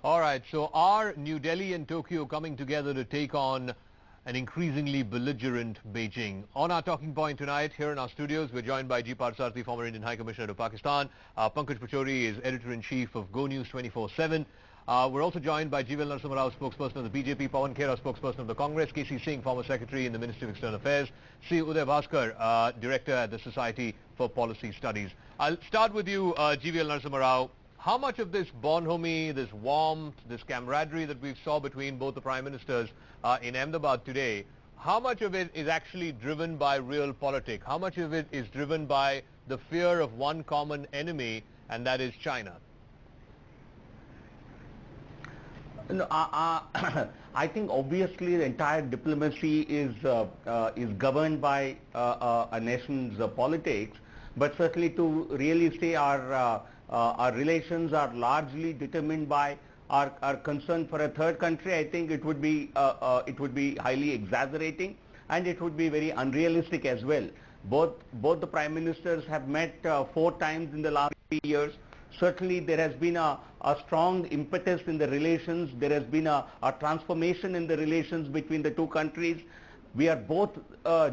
All right, so are New Delhi and Tokyo coming together to take on an increasingly belligerent Beijing? On our talking point tonight, here in our studios, we're joined by G Parthasarathy, former Indian High Commissioner to Pakistan. Pankaj Pachori is Editor-in-Chief of Go News 24/7. We're also joined by GVL Narasimha Rao, spokesperson of the BJP, Pawan Khera, spokesperson of the Congress, KC Singh, former Secretary in the Ministry of External Affairs, C. Uday Bhaskar, Director at the Society for Policy Studies. I'll start with you, GVL Narasimha Rao. How much of this bonhomie, this warmth, this camaraderie that we saw between both the Prime Ministers in Ahmedabad today, how much of it is actually driven by real politics? How much of it is driven by the fear of one common enemy, and that is China? No, I think obviously the entire diplomacy is governed by a nation's politics, but certainly to really say our relations are largely determined by our concern for a third country, I think it would be highly exaggerating, and it would be very unrealistic as well. Both the Prime Ministers have met 4 times in the last 3 years. Certainly there has been a strong impetus in the relations. There has been a transformation in the relations between the two countries. We are both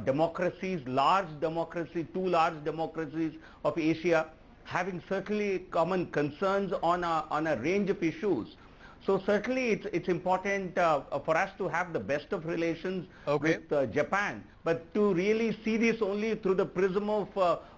democracies, large democracies, 2 large democracies of Asia, having certainly common concerns on a range of issues. So certainly it's important for us to have the best of relations with Japan, but to really see this only through the prism of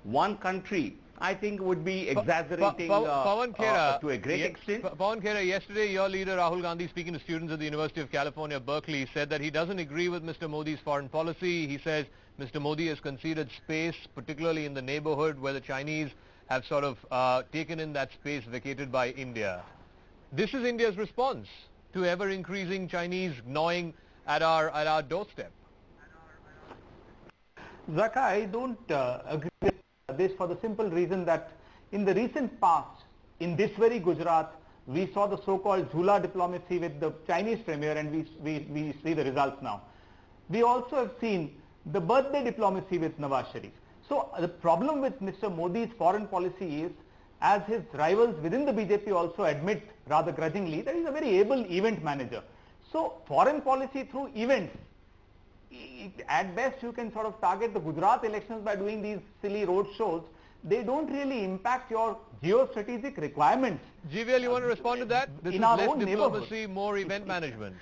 one country, I think would be exaggerating Pawan Khera, to a great extent. Pawan Khera, yesterday your leader Rahul Gandhi, speaking to students at the University of California, Berkeley, said that he doesn't agree with Mr. Modi's foreign policy. He says Mr. Modi has conceded space, particularly in the neighborhood where the Chinese have sort of taken in that space vacated by India. This is India's response to ever-increasing Chinese gnawing at our doorstep. Zaka, I don't agree with this for the simple reason that in the recent past, in this very Gujarat, we saw the so-called Jhula diplomacy with the Chinese premier, and we see the results now. We also have seen the birthday diplomacy with Nawaz Sharif. So the problem with Mr. Modi's foreign policy is, as his rivals within the BJP also admit rather grudgingly, that he's a very able event manager. So foreign policy through events, at best you can sort of target the Gujarat elections by doing these silly road shows. They don't really impact your geostrategic requirements. GVL, you want to respond to that? This is less diplomacy, more event management.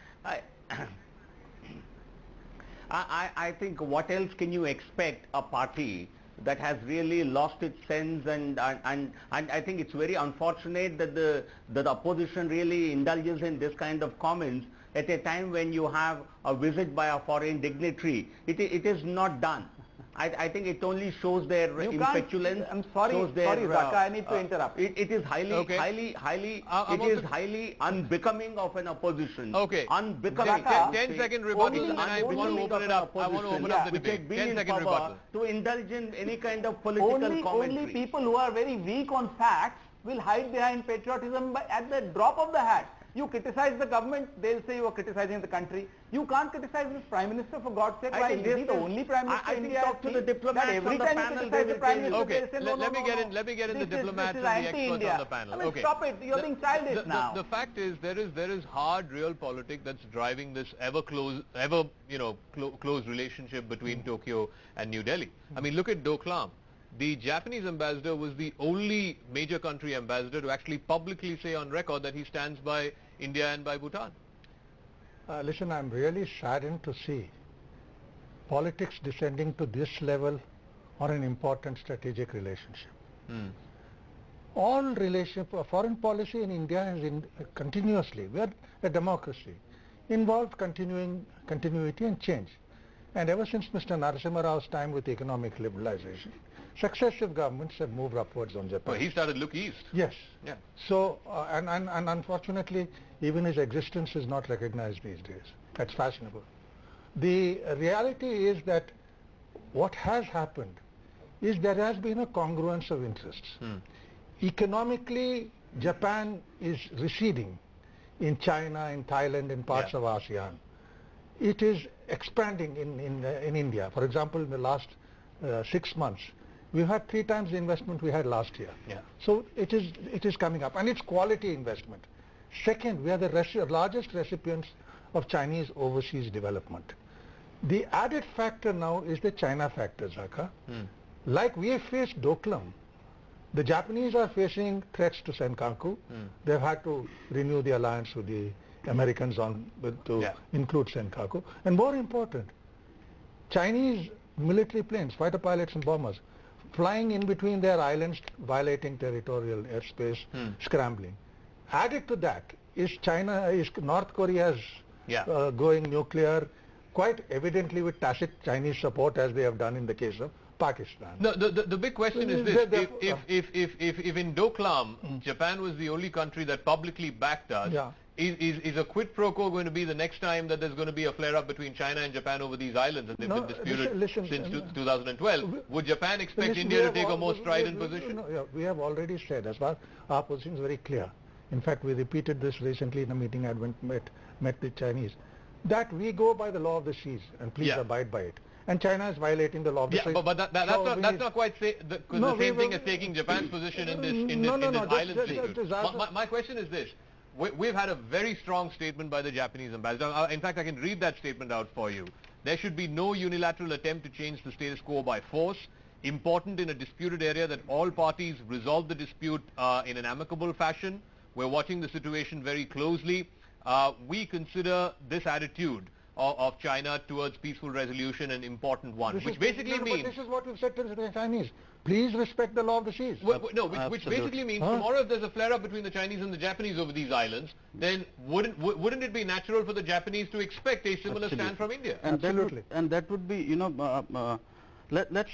I think what else can you expect a party that has really lost its sense, and I think it's very unfortunate that the opposition really indulges in this kind of comments at a time when you have a visit by a foreign dignitary. It is not done. I think it only shows their impetulance. I'm sorry, Zaka, I need to interrupt. It is highly unbecoming of an opposition. Okay. Unbecoming. 10-second rebuttal, and I want to open it up. I want to open up the debate. 10-second rebuttal. To indulge in any kind of political commentary. Only people who are very weak on facts will hide behind patriotism at the drop of the hat. You criticize the government, they'll say you are criticizing the country. You can't criticize this Prime Minister, for God's sake. Why is he the only Prime Minister in India? Talk to the diplomats every on the time panel, you criticize the Prime Minister, okay, say, let me get in the diplomats and the experts on the panel. I mean, okay. Stop it. You're being childish now. The fact is there is hard real politics that's driving this close relationship between Tokyo and New Delhi. I mean, look at Doklam. The Japanese ambassador was the only major country ambassador to actually publicly say on record that he stands by India and by Bhutan. Listen, I'm really saddened to see politics descending to this level on an important strategic relationship. All foreign policy in India is continuously, we are a democracy, involved continuity and change. And ever since Mr. Narasimha Rao's time with economic liberalization, successive governments have moved upwards on Japan. Well, he started look east. Yes. Yeah. So, and unfortunately, even his existence is not recognized these days. That's fashionable. The reality is that what has happened is there has been a congruence of interests. Economically, Japan is receding in China, in Thailand, in parts of ASEAN. It is expanding in India. For example, in the last 6 months, we've had 3 times the investment we had last year. Yeah. So it is coming up, and it's quality investment. Second, we are the largest recipients of Chinese overseas development. The added factor now is the China factor, Zaka. Like we have faced Doklam, the Japanese are facing threats to Senkaku. They've had to renew the alliance with the Americans to include Senkaku. And more important, Chinese military planes, fighter pilots and bombers, flying in between their islands, violating territorial airspace, scrambling. Added to that is North Korea's going nuclear, quite evidently with tacit Chinese support, as they have done in the case of Pakistan. No, the big question is this: if in Doklam, Japan was the only country that publicly backed us, is a quid pro quo going to be the next time that there's going to be a flare-up between China and Japan over these islands, and they've been disputed since 2012? Would Japan expect India to take a more strident position? We have already said, as far our position is very clear. In fact, we repeated this recently in a meeting I met the Chinese, that we go by the law of the seas and please abide by it. And China is violating the law of the seas. But that's not quite the same thing as taking Japan's position in this island dispute. My question is this. We've had a very strong statement by the Japanese ambassador. In fact, I can read that statement out for you. There should be no unilateral attempt to change the status quo by force. Important in a disputed area that all parties resolve the dispute in an amicable fashion. We're watching the situation very closely. We consider this attitude of China towards peaceful resolution an important one, which basically means... But this is what we've said to the Chinese. Please respect the law of the seas. Which basically means tomorrow if there's a flare-up between the Chinese and the Japanese over these islands, then wouldn't it be natural for the Japanese to expect a similar stand from India? And that would be, let's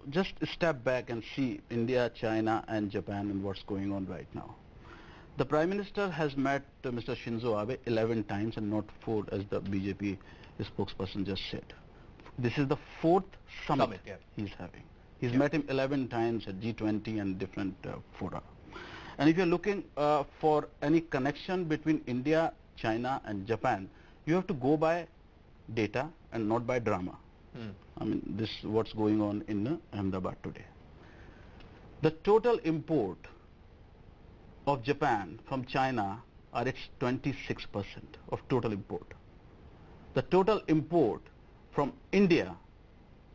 just step back and see India, China and Japan and what's going on right now. The Prime Minister has met Mr. Shinzo Abe 11 times and not 4 as the BJP spokesperson just said. This is the 4th summit he's having. He's met him 11 times at G20 and different fora. And if you're looking for any connection between India, China and Japan, you have to go by data and not by drama. I mean, this is what's going on in Ahmedabad today. The total import of Japan from China are at 26% of total import. The total import from India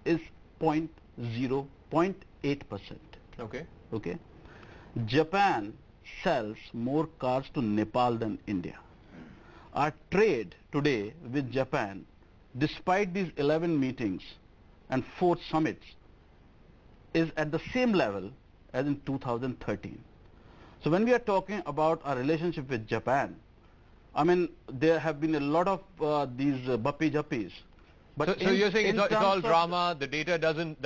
is 0.8%. Okay. Japan sells more cars to Nepal than India. Our trade today with Japan, despite these 11 meetings and 4 summits, is at the same level as in 2013. So when we are talking about our relationship with Japan, I mean, there have been a lot of these bappi-jappis. But so you're saying it's all drama, the data doesn't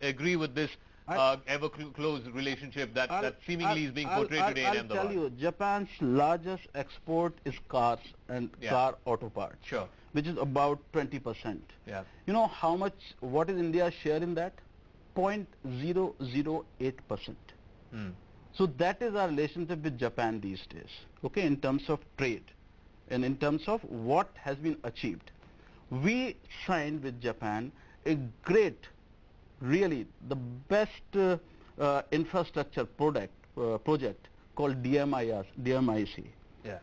agree with this ever close relationship that seemingly is being portrayed today in Ahmedabad. I'll tell you, Japan's largest export is cars and car auto parts, which is about 20%. You know how much, what is India's share in that? 0.008%. So that is our relationship with Japan these days, okay, in terms of trade and in terms of what has been achieved. We signed with Japan a great, really the best infrastructure project called DMIC,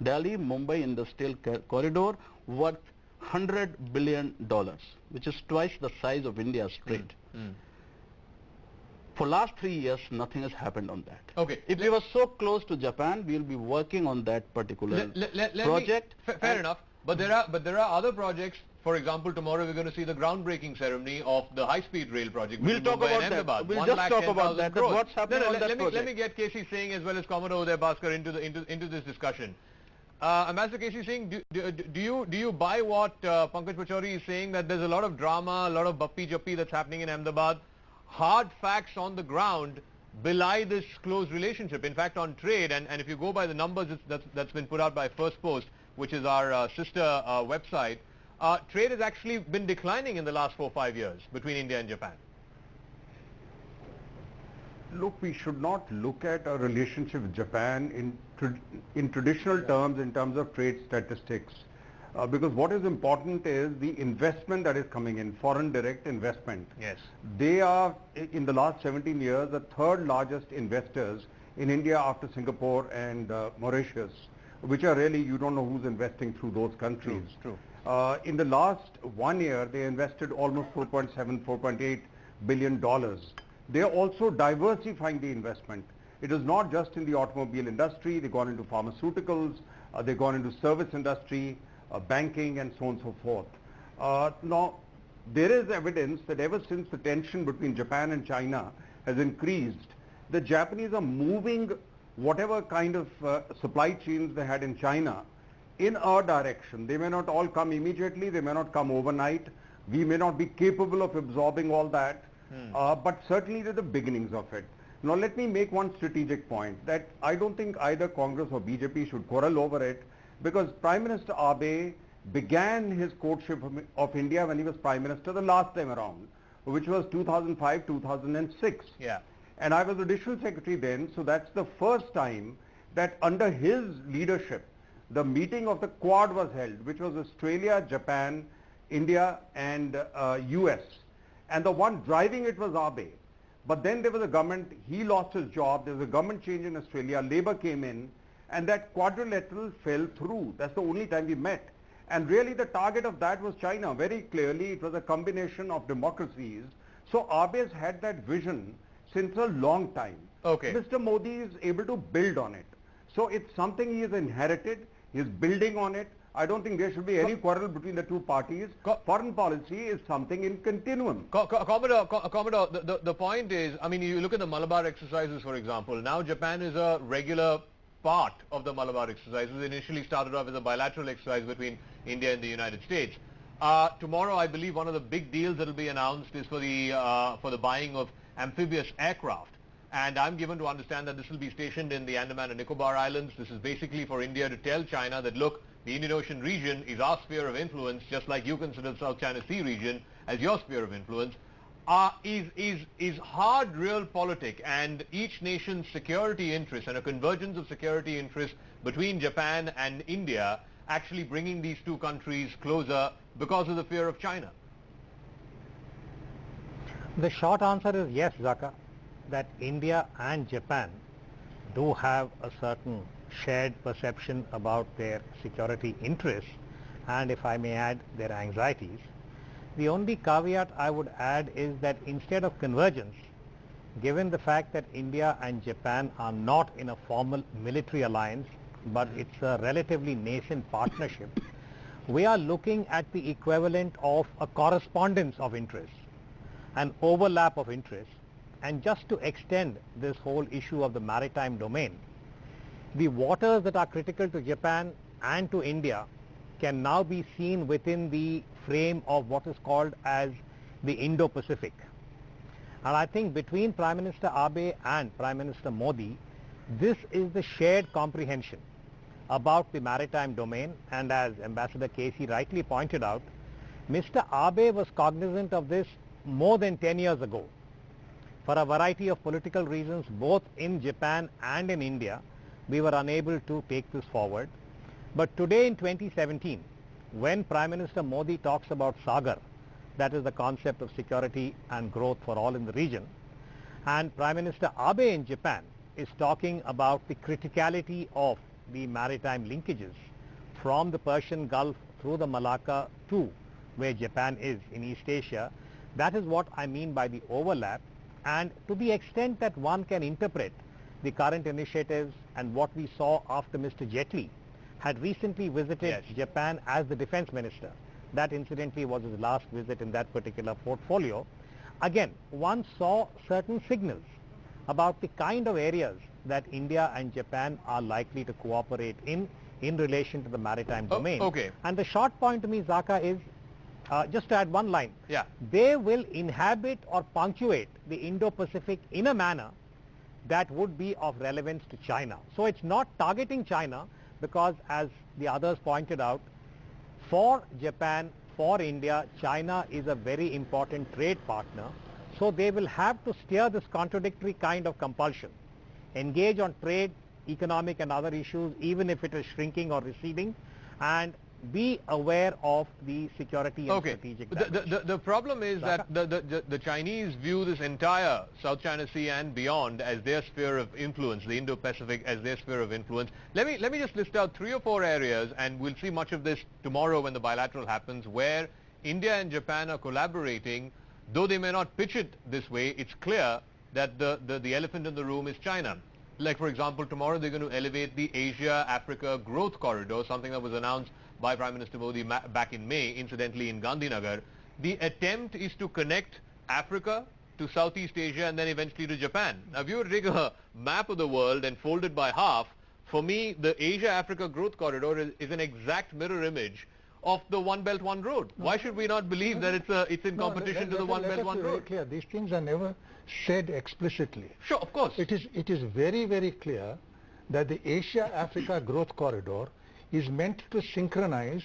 Delhi Mumbai Industrial Corridor, worth $100 billion, which is twice the size of India's trade. For last 3 years, nothing has happened on that. Okay. If we were so close to Japan, we will be working on that particular project. Fair enough. But there are other projects. For example, tomorrow we're going to see the groundbreaking ceremony of the high-speed rail project. We'll talk about that. We'll just talk about that. What's happening on that project? Let me get KC Singh as well as Commodore Uday Bhaskar into this discussion. Ambassador KC Singh, do you buy what Pankaj Pachauri is saying, that there's a lot of drama, a lot of bappi-jappi that's happening in Ahmedabad? Hard facts on the ground belie this close relationship. In fact, on trade, and if you go by the numbers that's been put out by First Post, which is our sister website, trade has actually been declining in the last 4 or 5 years between India and Japan. Look, we should not look at our relationship with Japan in traditional terms, in terms of trade statistics. Because what is important is the investment that is coming in, foreign direct investment. Yes. They are, in the last 17 years, the 3rd largest investors in India after Singapore and Mauritius, which are really, you don't know who's investing through those countries. True. In the last 1 year, they invested almost 4.7, 4.8 billion dollars. They are also diversifying the investment. It is not just in the automobile industry. They've gone into pharmaceuticals, they've gone into service industry, banking, and so on and so forth. Now, there is evidence that ever since the tension between Japan and China has increased, the Japanese are moving whatever kind of supply chains they had in China in our direction. They may not all come immediately, they may not come overnight. We may not be capable of absorbing all that, but certainly they're the beginnings of it. Now let me make one strategic point that I don't think either Congress or BJP should quarrel over it, because Prime Minister Abe began his courtship of India when he was Prime Minister the last time around, which was 2005, 2006. Yeah. And I was Additional Secretary then, so that's the first time that under his leadership, the meeting of the Quad was held, which was Australia, Japan, India and US. And the one driving it was Abe. But then there was a government, he lost his job, there was a government change in Australia, Labour came in, and that quadrilateral fell through. That's the only time we met. And really the target of that was China. Very clearly it was a combination of democracies. So Abe's had that vision since a long time. Okay. Mr. Modi is able to build on it. So it's something he has inherited, he is building on it. I don't think there should be any quarrel between the two parties. Foreign policy is something in continuum. Commodore, the point is, I mean, you look at the Malabar exercises, for example. Now Japan is a regular part of the Malabar exercises. It initially started off as a bilateral exercise between India and the United States. Tomorrow, I believe one of the big deals that will be announced is for the buying of amphibious aircraft. And I'm given to understand that this will be stationed in the Andaman and Nicobar Islands. This is basically for India to tell China that, look, the Indian Ocean region is our sphere of influence, just like you consider the South China Sea region as your sphere of influence. Is hard realpolitik and each nation's security interests and a convergence of security interests between Japan and India actually bringing these two countries closer because of the fear of China? The short answer is yes, Zaka, that India and Japan do have a certain shared perception about their security interests and, if I may add, their anxieties. The only caveat I would add is that instead of convergence, given the fact that India and Japan are not in a formal military alliance, but it's a relatively nascent partnership, we are looking at the equivalent of a correspondence of interests, an overlap of interests. And just to extend this whole issue of the maritime domain, the waters that are critical to Japan and to India can now be seen within the frame of what is called as the Indo-Pacific. And I think between Prime Minister Abe and Prime Minister Modi, this is the shared comprehension about the maritime domain. And as Ambassador Casey rightly pointed out, Mr. Abe was cognizant of this more than 10 years ago. For a variety of political reasons, both in Japan and in India, we were unable to take this forward. But today in 2017, when Prime Minister Modi talks about Sagar, that is the concept of security and growth for all in the region, and Prime Minister Abe in Japan is talking about the criticality of the maritime linkages from the Persian Gulf through the Malacca to where Japan is in East Asia, that is what I mean by the overlap. And to the extent that one can interpret the current initiatives and what we saw after Mr. Jetli had recently visited Japan as the defense minister, that incidentally was his last visit in that particular portfolio, again one saw certain signals about the kind of areas that India and Japan are likely to cooperate in relation to the maritime domain. Okay. And the short point to me, Zaka, is just to add one line, they will inhabit or punctuate the Indo-Pacific in a manner that would be of relevance to China. So it's not targeting China because, as the others pointed out, for Japan, for India, China is a very important trade partner. So they will have to steer this contradictory kind of compulsion, engage on trade, economic and other issues, even if it is shrinking or receding, and be aware of the security and strategic dimension. The problem is that the Chinese view this entire South China Sea and beyond as their sphere of influence, the Indo-Pacific as their sphere of influence. Let me just list out 3 or 4 areas, and we'll see much of this tomorrow when the bilateral happens, where India and Japan are collaborating. Though they may not pitch it this way, it's clear that the elephant in the room is China. Like, for example, tomorrow they're going to elevate the Asia-Africa Growth Corridor, something that was announced by Prime Minister Modi back in May, incidentally in Gandhinagar. The attempt is to connect Africa to Southeast Asia and then eventually to Japan. Now, if you were to take a map of the world and fold it by half, for me, the Asia-Africa Growth Corridor is an exact mirror image of the One Belt, One Road. Why should we not believe that it's in competition to the One Belt, One Road? Clear. These things are never said explicitly. Sure, of course. It is very, very clear that the Asia-Africa Growth Corridor is meant to synchronize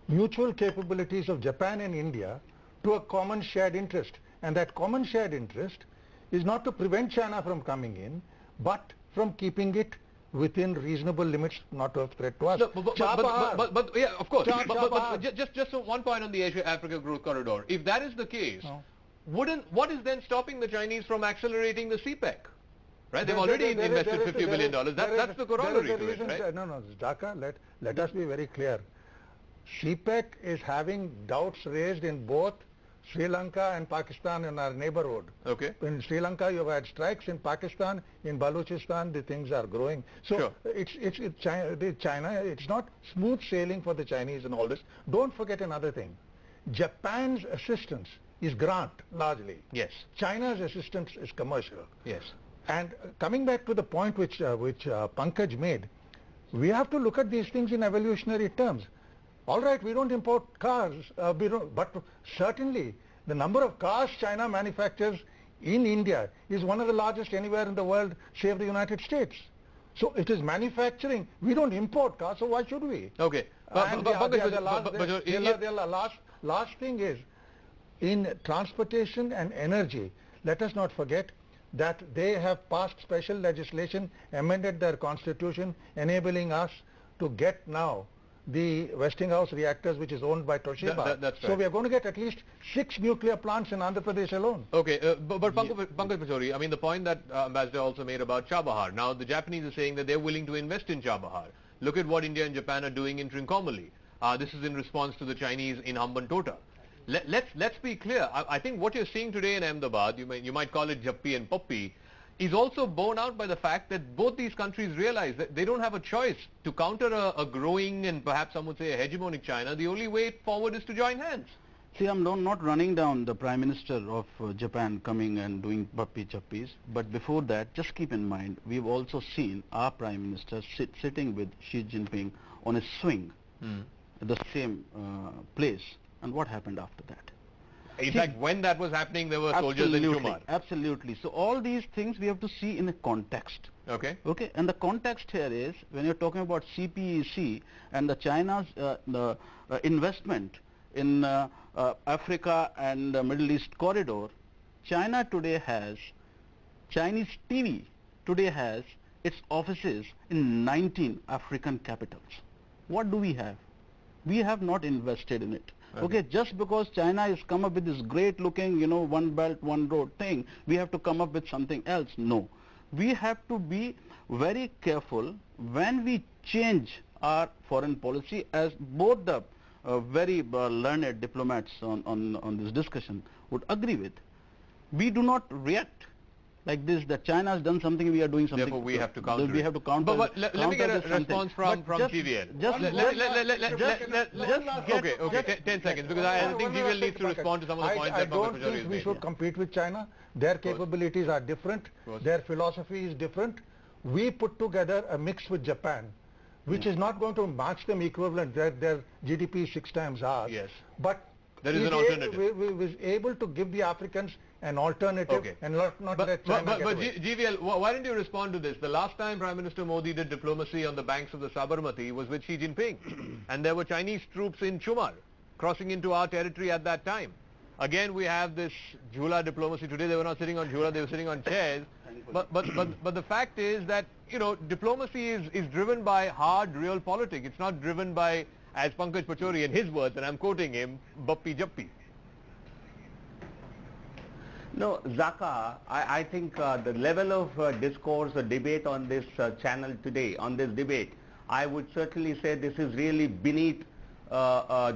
mutual capabilities of Japan and India to a common shared interest. And that common shared interest is not to prevent China from coming in, but from keeping it within reasonable limits, not a threat to us. No, but yeah, of course. But just one point on the Asia-Africa Growth Corridor. If that is the case, what is then stopping the Chinese from accelerating the CPEC? Right? They've already invested $50 billion. That's the corollary to it, right? No, Dhaka, let us be very clear. CPEC is having doubts raised in both Sri Lanka and Pakistan in our neighborhood. Okay. In Sri Lanka, you've had strikes. In Pakistan, in Balochistan, the things are growing. So sure. it's China. It's not smooth sailing for the Chinese and all this. Don't forget another thing. Japan's assistance is grant largely. Yes. China's assistance is commercial. Yes. And coming back to the point which Pankaj made, we have to look at these things in evolutionary terms. All right, we don't import cars, but certainly the number of cars China manufactures in India is one of the largest anywhere in the world, save the United States. So it is manufacturing. We don't import cars, so why should we? Okay. The last thing is, in transportation and energy, let us not forget that they have passed special legislation, amended their constitution, enabling us to get now the Westinghouse reactors, which is owned by Toshiba. That's so right. we are going to get at least 6 nuclear plants in Andhra Pradesh alone. Okay, but Pankaj Pachori, I mean the point that Ambassador also made about Chabahar. Now the Japanese are saying that they're willing to invest in Chabahar. Look at what India and Japan are doing in Trincomalee. This is in response to the Chinese in Hambantota. Let's be clear. I think what you're seeing today in Ahmedabad, you might call it Jappi and Poppi, is also borne out by the fact that both these countries realize that they don't have a choice to counter a growing and perhaps some would say a hegemonic China. The only way forward is to join hands. See, I'm not running down the Prime Minister of Japan coming and doing Pappi Chappis, but before that, just keep in mind, we've also seen our Prime Minister sitting with Xi Jinping on a swing at the same place. And what happened after that? In fact, when that was happening, there were soldiers in Shumar. Absolutely. So all these things we have to see in a context. Okay. Okay. And the context here is when you're talking about CPEC and the China's investment in Africa and the Middle East corridor, China today has, Chinese TV today has its offices in 19 African capitals. What do we have? We have not invested in it. Okay, just because China has come up with this great looking, one belt, one road thing, we have to come up with something else. No. We have to be very careful when we change our foreign policy, as both the very learned diplomats on this discussion would agree with. We do not react like this, that China has done something, we are doing something. Therefore, we have to counter. We have to counter. But let me get a response from GVL. Okay, 10 seconds, because I think GVL needs to respond to some of the points that Pankaj Pachori has made. I don't think we should compete with China. Their capabilities are different. Their philosophy is different. We put together a mix with Japan, which is not going to match them equivalent. Their GDP is 6 times ours. Yes. But there is an alternative. We was able to give the Africans an alternative and not let China But GVL, why didn't you respond to this? The last time Prime Minister Modi did diplomacy on the banks of the Sabarmati was with Xi Jinping. And there were Chinese troops in Chumar crossing into our territory at that time. Again, we have this Jhula diplomacy. Today they were not sitting on Jhula, they were sitting on chairs. But the fact is that, diplomacy is driven by hard, real politics. It's not driven by as Pankaj Pachori in his words, and I'm quoting him, Bappi Jappi. No, Zaka, I think the level of discourse or debate on this channel today, on this debate, I would certainly say this is really beneath,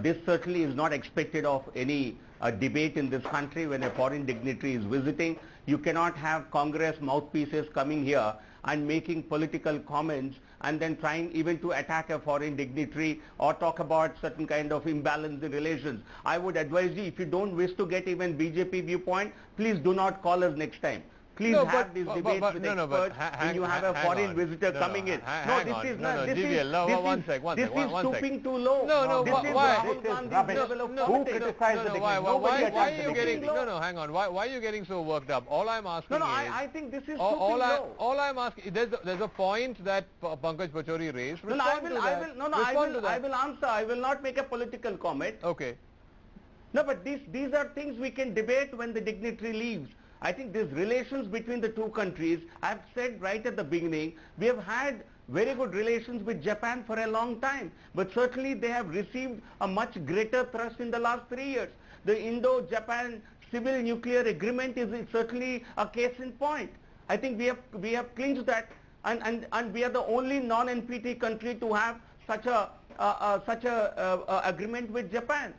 this certainly is not expected of any debate in this country when a foreign dignitary is visiting. You cannot have Congress mouthpieces coming here and making political comments and then trying even to attack a foreign dignitary or talk about certain kind of imbalance in relations. I would advise you, if you don't wish to get even BJP viewpoint, please do not call us next time. Please have these debates with experts when you have a foreign visitor coming in. No, this is not, this is stooping too low. This is Rahul Gandhi's level of politics. Why are you getting, hang on, why are you getting so worked up? All I'm asking is, I think this is stooping low. All I'm asking, there's a point that Pankaj Pachori raised. I will answer. I will not make a political comment. Okay. No, but these are things we can debate when the dignitary leaves. I think these relations between the two countries, I've said right at the beginning, we have had very good relations with Japan for a long time, but certainly they have received a much greater thrust in the last 3 years. The Indo-Japan civil nuclear agreement is certainly a case in point. I think we have clinched that, and we are the only non-NPT country to have such a agreement with Japan.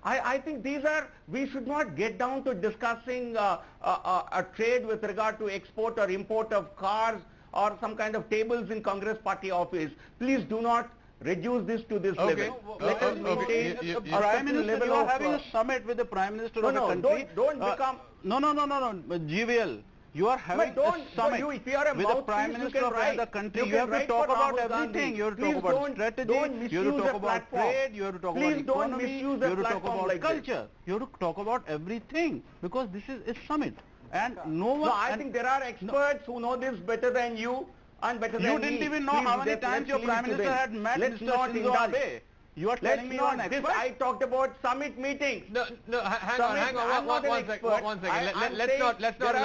I think we should not get down to discussing a trade with regard to export or import of cars or some kind of tables in Congress party office. Please do not reduce this to this level. Let us maintain a Prime Minister, level you are of, having a summit with the Prime Minister of the country. Don't become... No, GVL. You are having a summit with the Prime Minister of the country. You have to talk about everything. You have to talk about strategy. You have to talk about trade. You have to talk about economy. You have to talk about culture. You have to talk about everything because this is a summit. And no one... No, I think there are experts who know this better than you and better than me. You didn't even know how many times your Prime Minister had met Mr. Shinzo Abe. You are telling me you are an expert? I talked about summit meetings. Hang on, one second. Let's not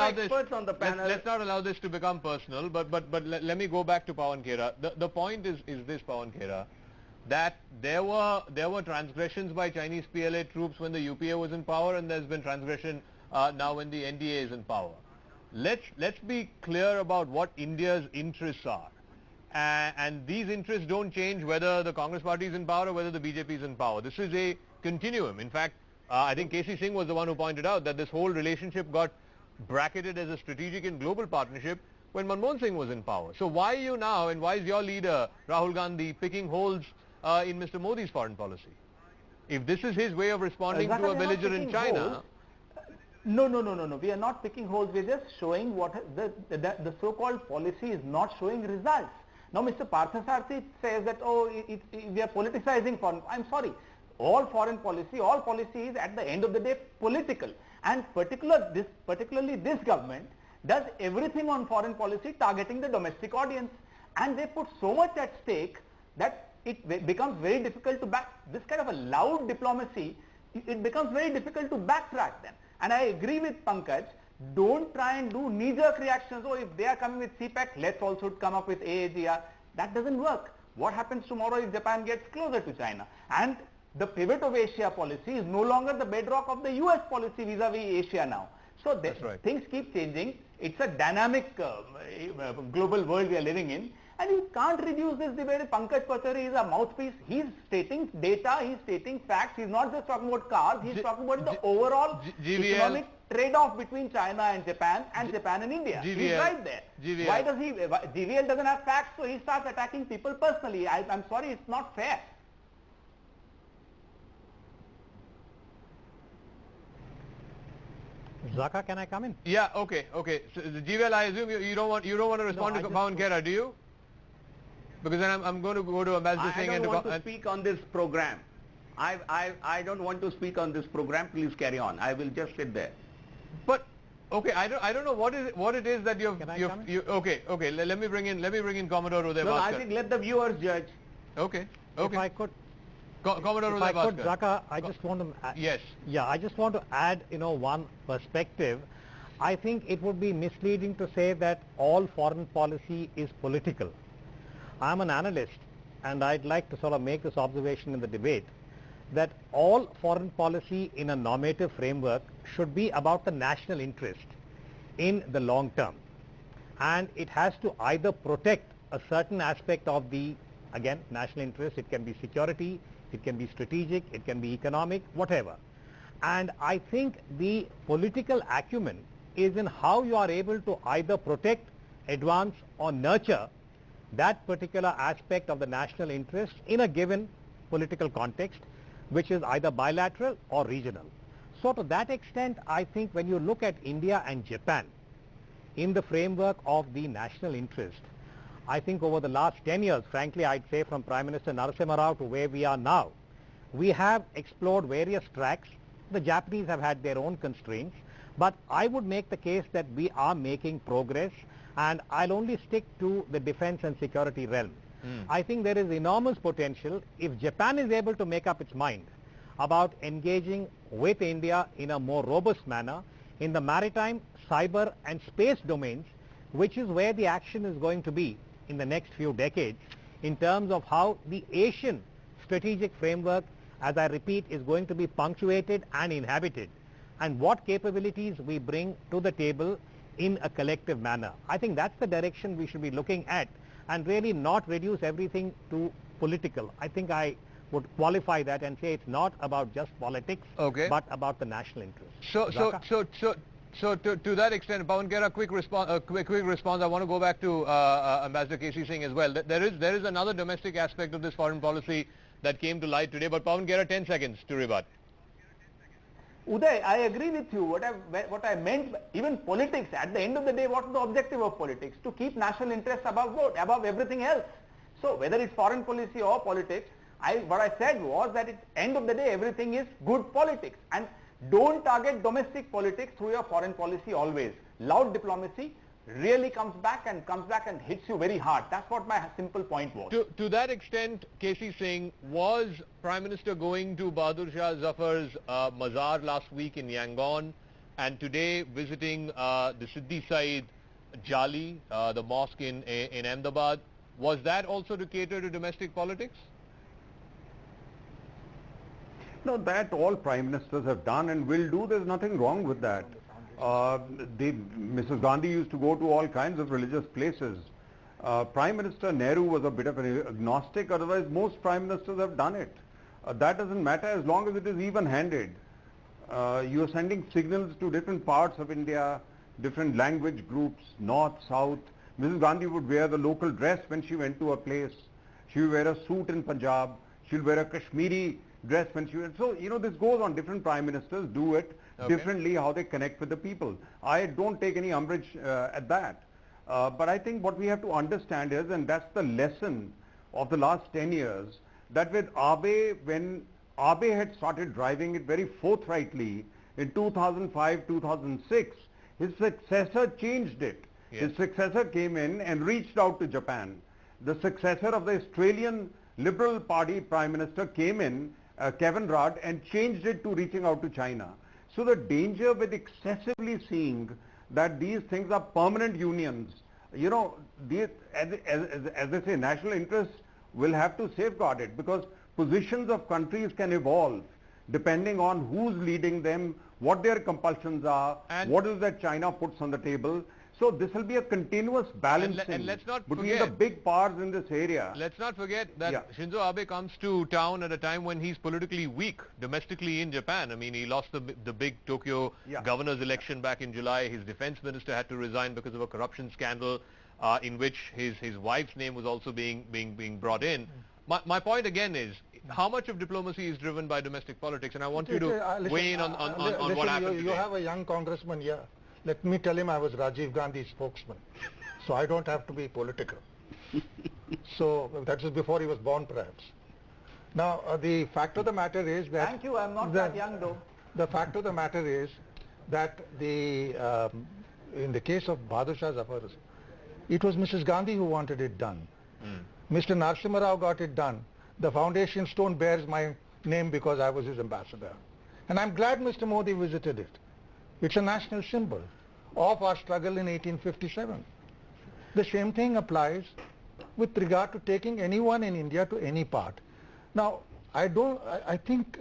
allow this to become personal. But let me go back to Pawan Khera. The point is this, Pawan Khera, that there were transgressions by Chinese PLA troops when the UPA was in power, and there's been transgression now when the NDA is in power. Let's be clear about what India's interests are. And these interests don't change whether the Congress party is in power or whether the BJP is in power. This is a continuum. In fact, I think K.C. Singh was the one who pointed out that this whole relationship got bracketed as a strategic and global partnership when Manmohan Singh was in power. So why are you now, and why is your leader, Rahul Gandhi, picking holes in Mr. Modi's foreign policy? If this is his way of responding to a belligerent China... No. We are not picking holes. We are just showing what the so-called policy is not showing results. Now, Mr. Parthasarathy says that, we are politicizing foreign. I'm sorry. All foreign policy, all policy is at the end of the day political. And particularly this government does everything on foreign policy targeting the domestic audience. And they put so much at stake that it becomes very difficult to back. This kind of a loud diplomacy, it becomes very difficult to backtrack them. And I agree with Pankaj. Don't try and do knee-jerk reactions. Oh, if they are coming with CPEC, let's also come up with AAGR. That doesn't work. What happens tomorrow if Japan gets closer to China? And the pivot of Asia policy is no longer the bedrock of the US policy vis-a-vis Asia now. So things keep changing. It's a dynamic global world we are living in. And you can't reduce this debate. Pankaj Pachori is a mouthpiece. He's stating data, he's stating facts. He's not just talking about cars, he's talking about the overall economic trade-off between China and Japan and India. He's right there. Why does GVL doesn't have facts, so he starts attacking people personally. I'm sorry, it's not fair. Zaka, can I come in? Yeah, okay. So, GVL, I assume you don't want to respond to Pawan Khera, do you? Because then I'm going to go to Ambassador Singh and... I don't want to speak on this program. I don't want to speak on this program. Please carry on. I will just sit there. But okay, I don't know what it is that you've... Can I come in? Okay. Let me bring in Commodore Uday Bhaskar. No, I think let the viewers judge. Okay. If I could... Commodore Uday Bhaskar. Zaka, I just want to... Yes. Yeah, I just want to add, one perspective. I think it would be misleading to say that all foreign policy is political. I'm an analyst, and I'd like to sort of make this observation in the debate, that all foreign policy in a normative framework should be about the national interest in the long term. And it has to either protect a certain aspect of the, again, national interest. It can be security, it can be strategic, it can be economic, whatever. And I think the political acumen is in how you are able to either protect, advance or nurture that particular aspect of the national interest in a given political context, which is either bilateral or regional. So to that extent, I think when you look at India and Japan in the framework of the national interest, I think over the last 10 years, frankly, I'd say from Prime Minister Narasimha Rao to where we are now, we have explored various tracks. The Japanese have had their own constraints, but I would make the case that we are making progress, and I'll only stick to the defense and security realm. I think there is enormous potential if Japan is able to make up its mind about engaging with India in a more robust manner in the maritime, cyber and space domains, which is where the action is going to be in the next few decades in terms of how the Asian strategic framework, as I repeat, is going to be punctuated and inhabited, and what capabilities we bring to the table in a collective manner. I think that's the direction we should be looking at, and really not reduce everything to political. I think I would qualify that and say it's not about just politics, but about the national interest. So to that extent, Pawan Khera, quick response. I want to go back to Ambassador K.C. Singh as well. There is another domestic aspect of this foreign policy that came to light today, but Pawan Khera, 10 seconds to rebut. Uday, I agree with you. What I meant, even politics, at the end of the day, what is the objective of politics? To keep national interests above everything else. So whether it's foreign policy or politics, what I said was that at the end of the day, everything is good politics. And don't target domestic politics through your foreign policy always. Loud diplomacy really comes back and hits you very hard. That's what my simple point was. To that extent, K.C. Singh, was Prime Minister going to Bahadur Shah Zafar's Mazar last week in Yangon, and today visiting the Siddhi Said Jali, the mosque in Ahmedabad? Was that also to cater to domestic politics? No, that all prime ministers have done and will do. There's nothing wrong with that. Mrs. Gandhi used to go to all kinds of religious places. Prime Minister Nehru was a bit of an agnostic, otherwise most prime ministers have done it. That doesn't matter as long as it is even-handed. You are sending signals to different parts of India, different language groups, north, south. Mrs. Gandhi would wear the local dress when she went to a place. She would wear a suit in Punjab. She would wear a Kashmiri dress when she went. So, you know, this goes on. Different prime ministers do it differently, how they connect with the people. I don't take any umbrage at that. But I think what we have to understand is, and that's the lesson of the last 10 years, that with Abe, when Abe had started driving it very forthrightly in 2005, 2006, his successor changed it. Yes. His successor came in and reached out to Japan. The successor of the Australian Liberal Party Prime Minister came in, Kevin Rudd, and changed it to reaching out to China. So the danger with excessively seeing that these things are permanent unions, you know, these, as they say, national interests will have to safeguard it, because positions of countries can evolve depending on who's leading them, what their compulsions are, and what is that China puts on the table. So this will be a continuous balancing between the big powers in this area. Let's not forget that Shinzo Abe comes to town at a time when he's politically weak domestically in Japan. I mean, he lost the big Tokyo governor's election back in July. His defense minister had to resign because of a corruption scandal in which his wife's name was also being brought in. My point again is, how much of diplomacy is driven by domestic politics? And I want you to weigh in on what happened You have a young congressman here. Let me tell him I was Rajiv Gandhi's spokesman, so I don't have to be political. So that was before he was born, perhaps. Now, the fact of the matter is that... Thank you, I'm not that young though. The fact of the matter is that in the case of Bahadur Shah Zafar, it was Mrs. Gandhi who wanted it done. Mr. Narasimha Rao got it done. The foundation stone bears my name because I was his ambassador. And I'm glad Mr. Modi visited it. It's a national symbol of our struggle in 1857. The same thing applies with regard to taking anyone in India to any part. Now, I think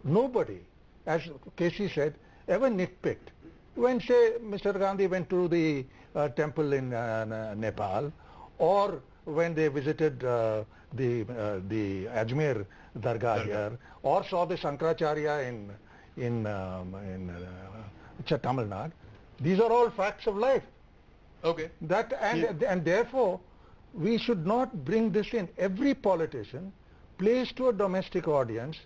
nobody, as Casey said, ever nitpicked. When, say, Mr. Gandhi went to the temple in Nepal, or when they visited the Ajmer Dargah here, or saw the Shankaracharya in Tamil Nadu, these are all facts of life. Okay. And therefore, we should not bring this in. Every politician plays to a domestic audience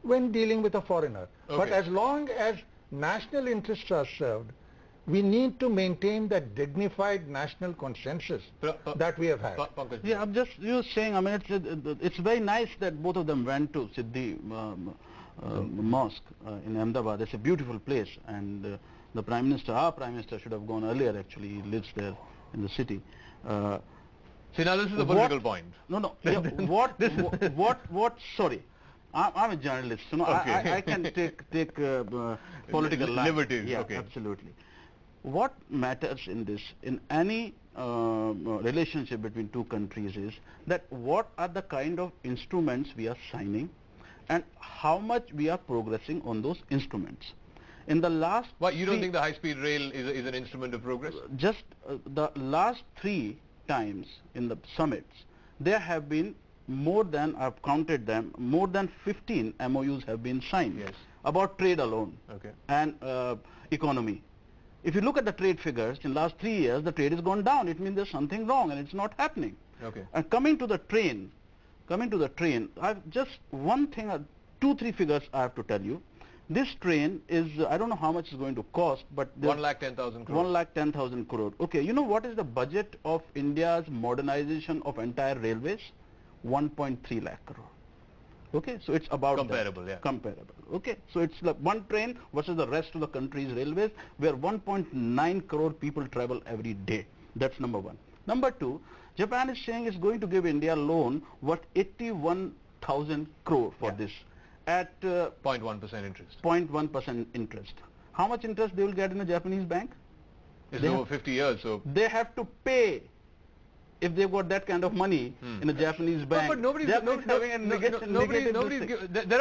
when dealing with a foreigner. Okay. But as long as national interests are served, we need to maintain that dignified national consensus that we have had. Yeah, I'm just saying, I mean, it's very nice that both of them went to Siddhi Mosque in Ahmedabad. It's a beautiful place, and the Prime Minister, our Prime Minister, should have gone earlier actually. He lives there in the city. See, now this is a political point. No. Yeah, sorry. I'm a journalist, so I can take political liberties. Yeah, okay. Absolutely. What matters in this, in any relationship between two countries, is that what are the kind of instruments we are signing, and how much we are progressing on those instruments. In the last, what, you don't think the high-speed rail is an instrument of progress? Just the last 3 times in the summits, there have been more than, I've counted them, more than 15 MOUs have been signed. Yes. About trade alone. Okay. And economy. If you look at the trade figures, in the last 3 years, the trade has gone down. It means there's something wrong and it's not happening. Okay. And coming to the train, I've just one thing, 2-3 figures I have to tell you. This train is, I don't know how much it's going to cost, but 1,10,000 crores. 1,10,000 crore. Okay, you know what is the budget of India's modernization of entire railways? 1.3 lakh crore. Okay, so it's about comparable, yeah. Comparable. Okay, so it's like one train versus the rest of the country's railways, where 1.9 crore people travel every day. That's number one. Number two, Japan is saying it's going to give India a loan worth 81,000 crore for this at 0.1% interest. 0.1% interest. How much interest they will get in a Japanese bank? It's over 50 years, so they have to pay. If they've got that kind of money in a Japanese bank, but nobody's there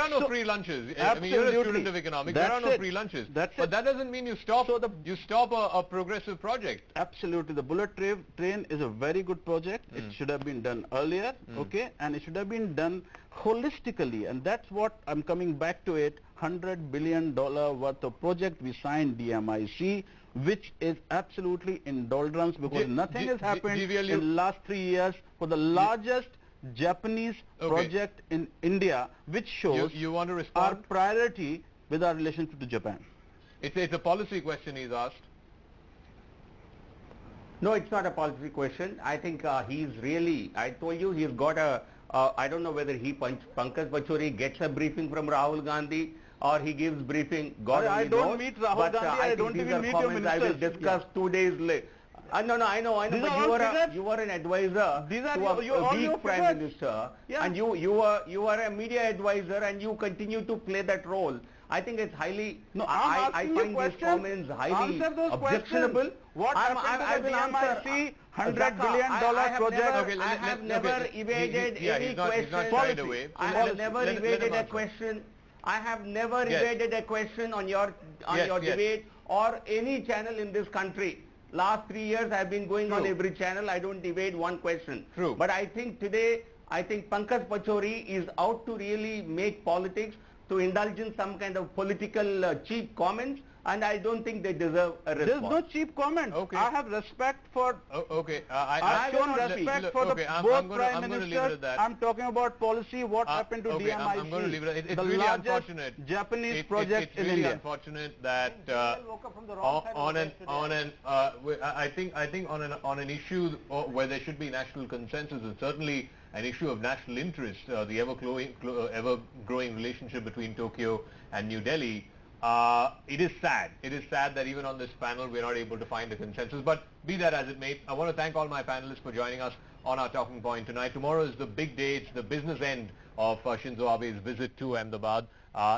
are no free lunches. I mean, you're a student of economics. There are no free lunches. But that doesn't mean you stop. You stop a progressive project. Absolutely, the bullet train is a very good project. It should have been done earlier, okay, and it should have been done holistically, and that's what I'm coming back to it. $100 billion worth of project we signed DMIC, which is absolutely in doldrums because nothing has happened in the last 3 years for the largest Japanese project in India, which shows you want to our respond? priority with our relationship to Japan. It's a policy question he's asked. No, it's not a policy question. I think he's really, I told you, he's got a, I don't know whether Pankaj Pachori gets a briefing from Rahul Gandhi or he gives briefing, God I only don't knows. meet Rahul But Gandhi, I don't even meet your comments I will ministers. discuss 2 days later. No, I know, These but are you are an advisor These are to all a your weak Prime figures. Minister, Yeah. and you are a media advisor and you continue to play that role. I think it's highly, No, I I'm asking you find these questions. comments highly Answer those objectionable. questions. What happened to the DMIC $100 billion project? I have never evaded any question. I have never evaded a question. I have never evaded a question on your debate or any channel in this country. Last 3 years I have been going on every channel. I don't evade one question. True. But I think today, Pankaj Pachori is out to really make politics, to indulge in some kind of political cheap comments, and I don't think they deserve a response. There's no cheap comment. Okay. I have respect for. I've shown respect for both Prime Ministers. I'm talking about policy. What happened to DMIC? I'm going to leave it. It's the really largest unfortunate. Japanese project it's in really India. unfortunate that I think on an issue where there should be national consensus, and certainly an issue of national interest, the ever-growing relationship between Tokyo and New Delhi. It is sad. It is sad that even on this panel we're not able to find a consensus. But be that as it may, I want to thank all my panelists for joining us on our talking point tonight. Tomorrow is the big day. It's the business end of Shinzo Abe's visit to Ahmedabad.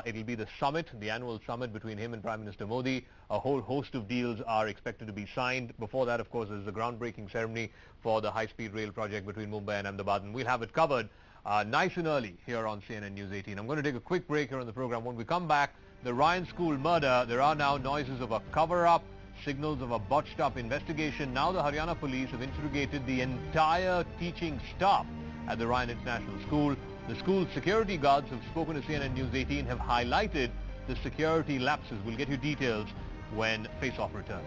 It'll be the summit, the annual summit between him and Prime Minister Modi. A whole host of deals are expected to be signed. Before that, of course, there's the groundbreaking ceremony for the high-speed rail project between Mumbai and Ahmedabad, and we'll have it covered nice and early here on CNN News 18. I'm going to take a quick break here on the program. When we come back, the Ryan School murder, there are now noises of a cover-up, signals of a botched-up investigation. Now the Haryana police have interrogated the entire teaching staff at the Ryan International School. The school's security guards who've spoken to CNN News 18 have highlighted the security lapses. We'll get you details when Face Off returns.